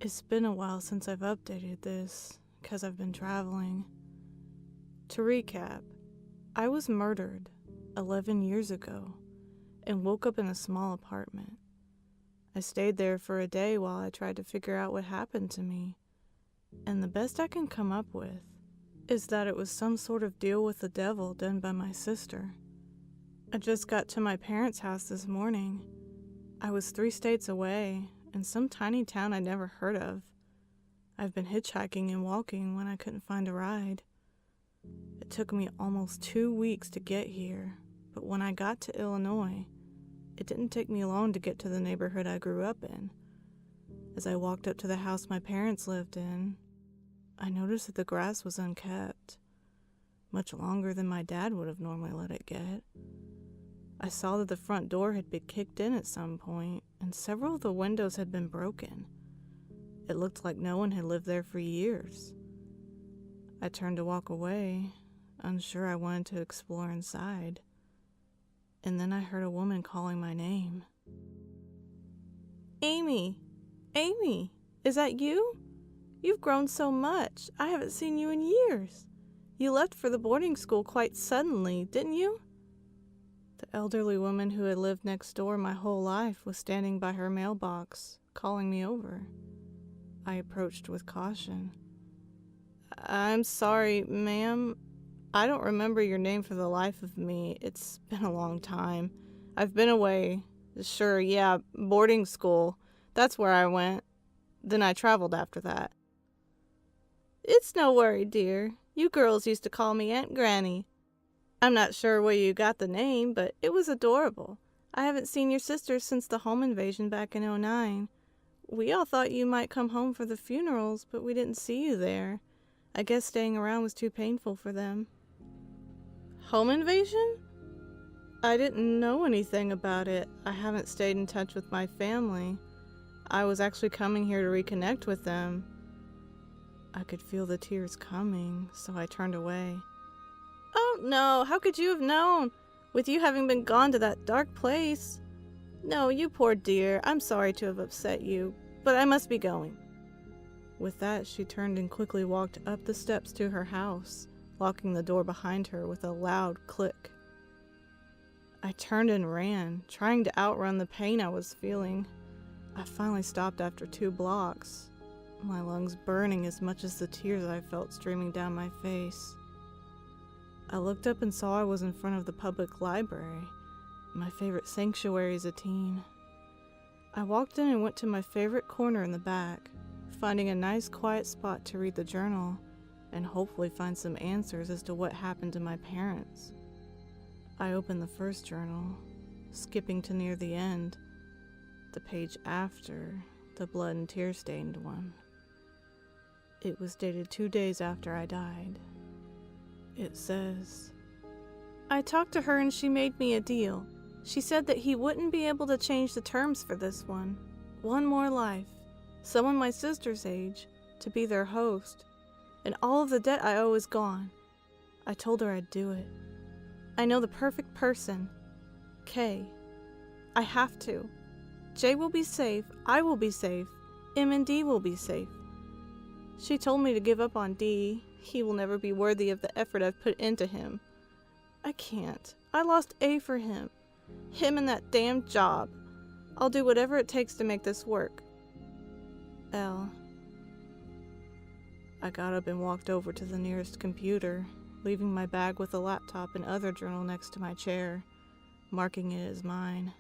It's been a while since I've updated this, because I've been traveling. To recap, I was murdered 11 years ago and woke up in a small apartment. I stayed there for a day while I tried to figure out what happened to me, and the best I can come up with is that it was some sort of deal with the devil done by my sister. I just got to my parents' house this morning. I was 3 states away, in some tiny town I'd never heard of. I've been hitchhiking and walking when I couldn't find a ride. It took me almost 2 weeks to get here, but when I got to Illinois, it didn't take me long to get to the neighborhood I grew up in. As I walked up to the house my parents lived in, I noticed that the grass was unkept, much longer than my dad would have normally let it get. I saw that the front door had been kicked in at some point, and several of the windows had been broken. It looked like no one had lived there for years. I turned to walk away, unsure I wanted to explore inside. And then I heard a woman calling my name. Amy! Amy! Is that you? You've grown so much. I haven't seen you in years. You left for the boarding school quite suddenly, didn't you? The elderly woman who had lived next door my whole life was standing by her mailbox, calling me over. I approached with caution. I'm sorry, ma'am. I don't remember your name for the life of me. It's been a long time. I've been away. Sure, yeah, boarding school. That's where I went. Then I traveled after that. It's no worry, dear. You girls used to call me Aunt Granny. I'm not sure where you got the name, but it was adorable. I haven't seen your sisters since the home invasion back in '09. We all thought you might come home for the funerals, but we didn't see you there. I guess staying around was too painful for them. Home invasion? I didn't know anything about it. I haven't stayed in touch with my family. I was actually coming here to reconnect with them. I could feel the tears coming, so I turned away. Oh no, how could you have known? With you having been gone to that dark place. No, you poor dear, I'm sorry to have upset you, but I must be going. With that, she turned and quickly walked up the steps to her house, locking the door behind her with a loud click. I turned and ran, trying to outrun the pain I was feeling. I finally stopped after 2 blocks, my lungs burning as much as the tears I felt streaming down my face. I looked up and saw I was in front of the public library, my favorite sanctuary as a teen. I walked in and went to my favorite corner in the back, finding a nice quiet spot to read the journal and hopefully find some answers as to what happened to my parents. I opened the first journal, skipping to near the end, the page after the blood and tear-stained one. It was dated 2 days after I died. It says, I talked to her and she made me a deal. She said that he wouldn't be able to change the terms for this one. One more life, someone my sister's age, to be their host, and all of the debt I owe is gone. I told her I'd do it. I know the perfect person. Kay. I have to. Jay will be safe, I will be safe, M and D will be safe. She told me to give up on D. He will never be worthy of the effort I've put into him. I can't. I lost A for him. Him and that damn job. I'll do whatever it takes to make this work. L. I got up and walked over to the nearest computer, leaving my bag with the laptop and other journal next to my chair, marking it as mine.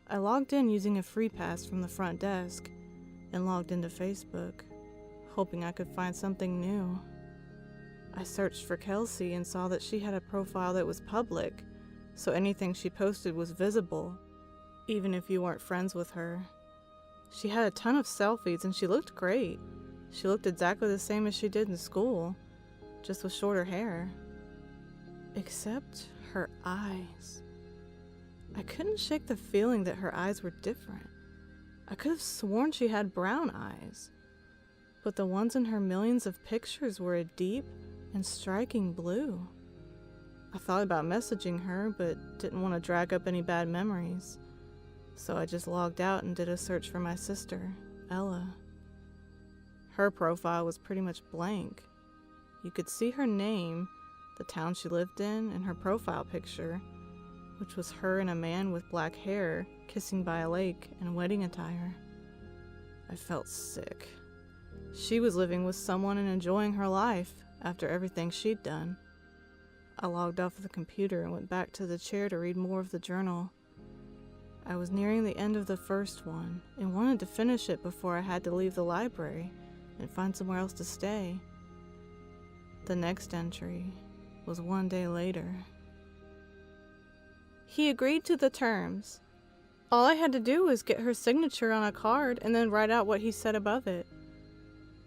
I logged in using a free pass from the front desk and logged into Facebook, hoping I could find something new. I searched for Kelsey and saw that she had a profile that was public, so anything she posted was visible, even if you weren't friends with her. She had a ton of selfies and she looked great. She looked exactly the same as she did in school, just with shorter hair. Except her eyes. I couldn't shake the feeling that her eyes were different. I could have sworn she had brown eyes, but the ones in her millions of pictures were a deep and striking blue. I thought about messaging her, but didn't want to drag up any bad memories. So I just logged out and did a search for my sister, Ella. Her profile was pretty much blank. You could see her name, the town she lived in, and her profile picture, which was her and a man with black hair kissing by a lake in wedding attire. I felt sick. She was living with someone and enjoying her life after everything she'd done. I logged off of the computer and went back to the chair to read more of the journal. I was nearing the end of the first one and wanted to finish it before I had to leave the library and find somewhere else to stay. The next entry was 1 day later. He agreed to the terms. All I had to do was get her signature on a card and then write out what he said above it.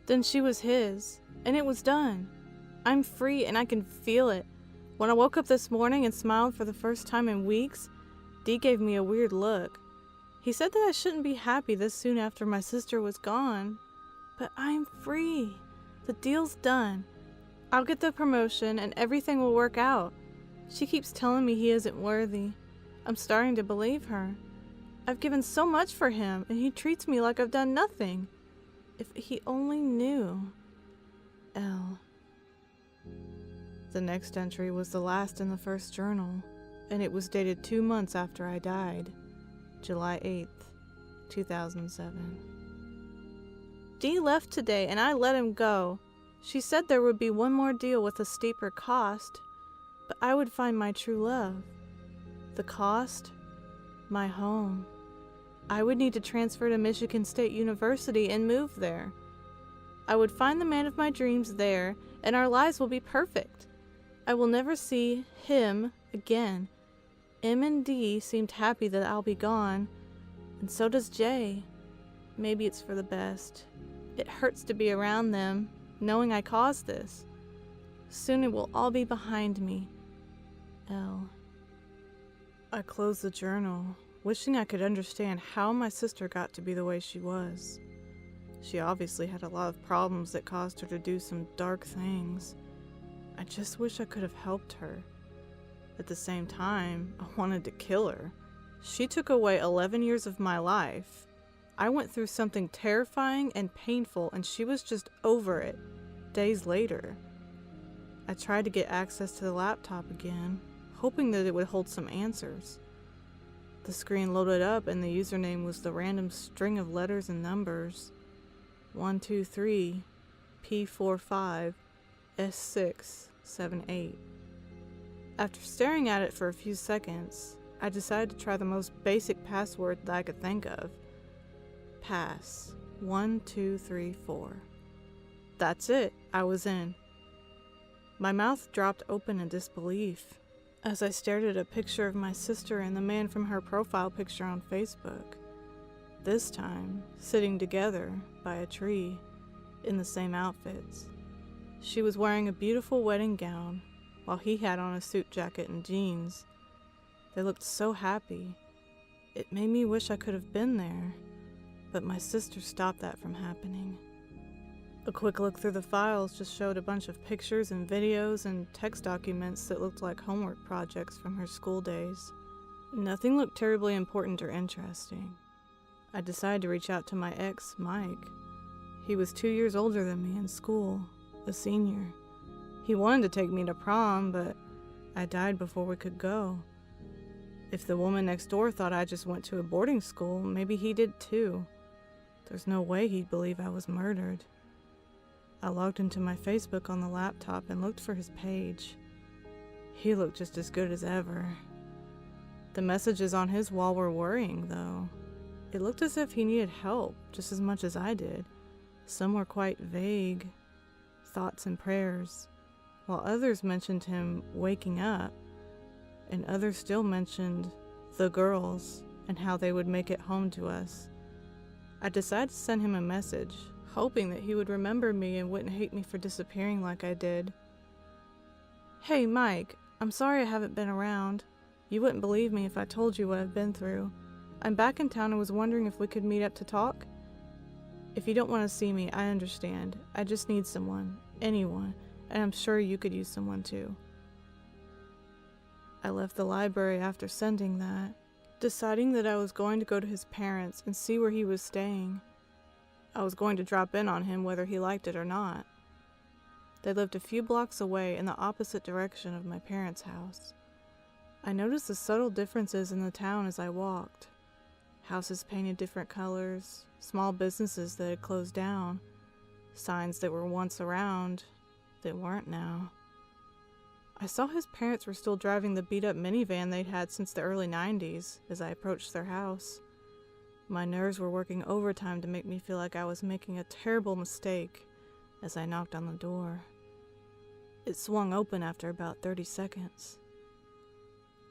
Then she was his, and it was done. I'm free and I can feel it. When I woke up this morning and smiled for the first time in weeks, Dee gave me a weird look. He said that I shouldn't be happy this soon after my sister was gone. But I'm free. The deal's done. I'll get the promotion and everything will work out. She keeps telling me he isn't worthy. I'm starting to believe her. I've given so much for him and he treats me like I've done nothing. If he only knew. L. The next entry was the last in the first journal, and it was dated 2 months after I died, July 8th, 2007. Dee left today and I let him go. She said there would be one more deal with a steeper cost, but I would find my true love. The cost? My home. I would need to transfer to Michigan State University and move there. I would find the man of my dreams there, and our lives will be perfect. I will never see him again. M and D seemed happy that I'll be gone, and so does Jay. Maybe it's for the best. It hurts to be around them, knowing I caused this. Soon it will all be behind me. L. I closed the journal, wishing I could understand how my sister got to be the way she was. She obviously had a lot of problems that caused her to do some dark things. I just wish I could have helped her. At the same time, I wanted to kill her. She took away 11 years of my life. I went through something terrifying and painful, and she was just over it, days later. I tried to get access to the laptop again, hoping that it would hold some answers. The screen loaded up and the username was the random string of letters and numbers. 123 P45 S678. After staring at it for a few seconds, I decided to try the most basic password that I could think of. Pass 1234. That's it, I was in. My mouth dropped open in disbelief as I stared at a picture of my sister and the man from her profile picture on Facebook. This time, sitting together by a tree in the same outfits. She was wearing a beautiful wedding gown, while he had on a suit jacket and jeans. They looked so happy. It made me wish I could have been there, but my sister stopped that from happening. A quick look through the files just showed a bunch of pictures and videos and text documents that looked like homework projects from her school days. Nothing looked terribly important or interesting. I decided to reach out to my ex, Mike. He was 2 years older than me in school, a senior. He wanted to take me to prom, but I died before we could go. If the woman next door thought I just went to a boarding school, maybe he did too. There's no way he'd believe I was murdered. I logged into my Facebook on the laptop and looked for his page. He looked just as good as ever. The messages on his wall were worrying, though. It looked as if he needed help just as much as I did. Some were quite vague, thoughts and prayers, while others mentioned him waking up, and others still mentioned the girls and how they would make it home to us. I decided to send him a message, hoping that he would remember me and wouldn't hate me for disappearing like I did. Hey Mike, I'm sorry I haven't been around. You wouldn't believe me if I told you what I've been through. I'm back in town and was wondering if we could meet up to talk. If you don't want to see me, I understand. I just need someone, anyone, and I'm sure you could use someone too. I left the library after sending that, deciding that I was going to go to his parents and see where he was staying. I was going to drop in on him whether he liked it or not. They lived a few blocks away in the opposite direction of my parents' house. I noticed the subtle differences in the town as I walked. Houses painted different colors, small businesses that had closed down, signs that were once around that weren't now. I saw his parents were still driving the beat-up minivan they'd had since the early 90s as I approached their house. My nerves were working overtime to make me feel like I was making a terrible mistake as I knocked on the door. It swung open after about 30 seconds.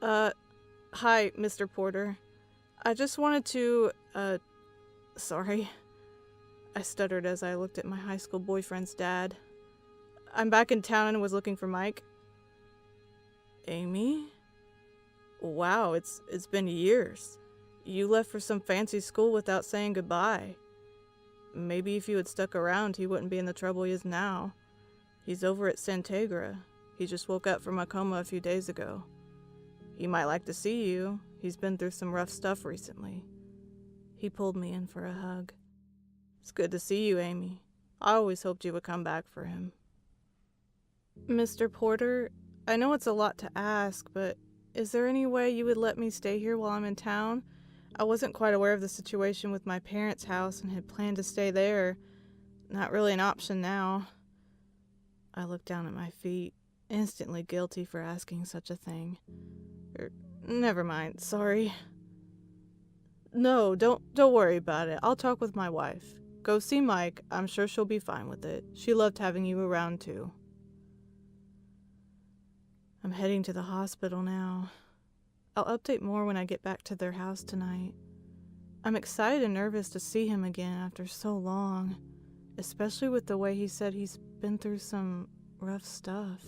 Hi, Mr. Porter. I just wanted to, sorry. I stuttered as I looked at my high school boyfriend's dad. I'm back in town and was looking for Mike. Amy? Wow, it's been years. You left for some fancy school without saying goodbye. Maybe if you had stuck around, he wouldn't be in the trouble he is now. He's over at Santegra. He just woke up from a coma a few days ago. He might like to see you. He's been through some rough stuff recently. He pulled me in for a hug. It's good to see you, Amy. I always hoped you would come back for him. Mr. Porter, I know it's a lot to ask, but is there any way you would let me stay here while I'm in town? I wasn't quite aware of the situation with my parents' house and had planned to stay there. Not really an option now. I looked down at my feet, instantly guilty for asking such a thing. Never mind, sorry. No, don't worry about it. I'll talk with my wife. Go see Mike. I'm sure she'll be fine with it. She loved having you around too. I'm heading to the hospital now. I'll update more when I get back to their house tonight. I'm excited and nervous to see him again after so long, especially with the way he said he's been through some rough stuff.